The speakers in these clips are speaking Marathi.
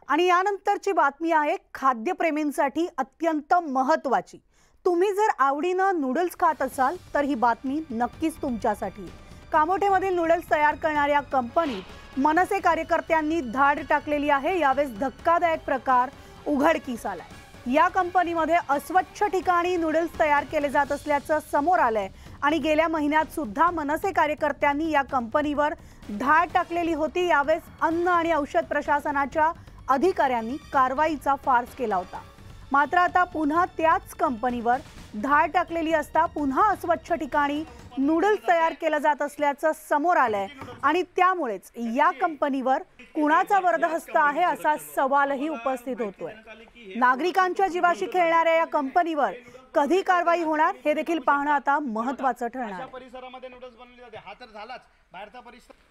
आणि यानंतरची बातमी आहे खाद्यप्रेमींसाठी अत्यंत महत्त्वाची। तुम्ही जर आवडीनं नूडल्स खात असाल तर ही बातमी नक्कीच तुमच्यासाठी। कामोठेमधील नूडल्स तयार करणाऱ्या कंपनीत मनसे कार्यकर्त्यांनी धाड टाकलेली आहे। यावेळेस धक्कादायक प्रकार उघडकीस आलाय। या कंपनीमध्ये अस्वच्छ ठिकाणी नूडल्स तयार केले जात असल्याचं समोर आलंय आणि गेल्या महिन्यात सुद्धा मनसे कार्यकर्त्यांनी या कंपनीवर धाड टाकलेली होती। यावेळेस अन्न आणि औषध प्रशासनाच्या अधिकाऱ्यांनी कारवाईचा फार्स केला होता। मात्र आता पुन्हा त्याच कंपनीवर धाड टाकलेली असता पुन्हा अस्वच्छ ठिकाणी नूडल्स तयार केले जात असल्याचं समोर आलंय आणि त्यामुळेच या कंपनीवर कुणाचा वरदहस्त आहे असा सवालही उपस्थित होतोय। नागरिकांच्या जीवाशी खेळणाऱ्या या कंपनीवर कधी कारवाई होणार हे देखील पाहणं आता महत्त्वाचं ठरणार आहे। परिसरामध्ये नूडल्स बनवले जाते, हा तर झालाच बाहेरचा परिसर।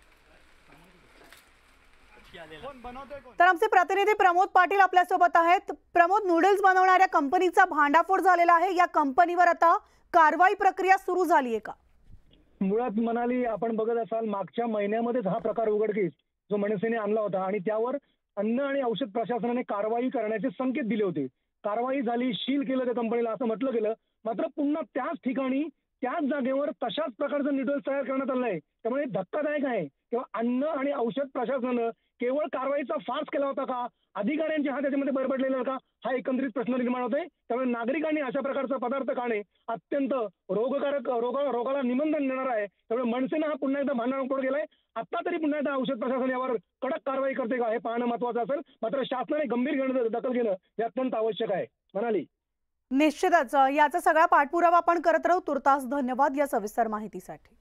तर आमचे प्रतिनिधी प्रमोद पाटील आपल्या सोबत आहेत। प्रमोद, नूडल्स बनवणाऱ्या कंपनीचा भांडाफोड झालेला आहे, या कंपनीवर आता कारवाई प्रक्रिया सुरू झाली आहे का? मुळात मनाली, आपण बघत असाल मागच्या महिन्यामध्येच हा प्रकार उघडकीस जो मनसेने आणला होता आणि त्यावर अन्न आणि औषध प्रशासनाने कारवाई करण्याचे संकेत दिले होते। कारवाई झाली, शील केलं त्या कंपनीला असं म्हटलं गेलं, मात्र पुन्हा त्याच ठिकाणी त्याच जागेवर तशाच प्रकारचं नूडल्स तयार करण्यात आलं आहे। त्यामुळे धक्कादायक आहे किंवा अन्न आणि औषध प्रशासनानं केवळ कारवाईचा फार्स केला होता का, अधिकाऱ्यांचे हात त्याच्यामध्ये बरबडलेला का, हा एकंदरीत प्रश्न निर्माण होतोय। त्यामुळे नागरिकांनी अशा प्रकारचा पदार्थ खाणे अत्यंत रोगाला निमंत्रण देणार आहे। त्यामुळे मनसेनं हा पुन्हा एकदा भांडणाफोड केलाय। आता तरी पुन्हा एकदा औषध प्रशासन यावर कडक कारवाई करते का हे पाहणं महत्त्वाचं असेल, मात्र शासनाने गंभीर दखल घेणं हे अत्यंत आवश्यक आहे। म्हणाली निश्चितच याचा सगळा पाठपुरावा आपण करत राहू। तुर्तास धन्यवाद या सविस्तर माहितीसाठी।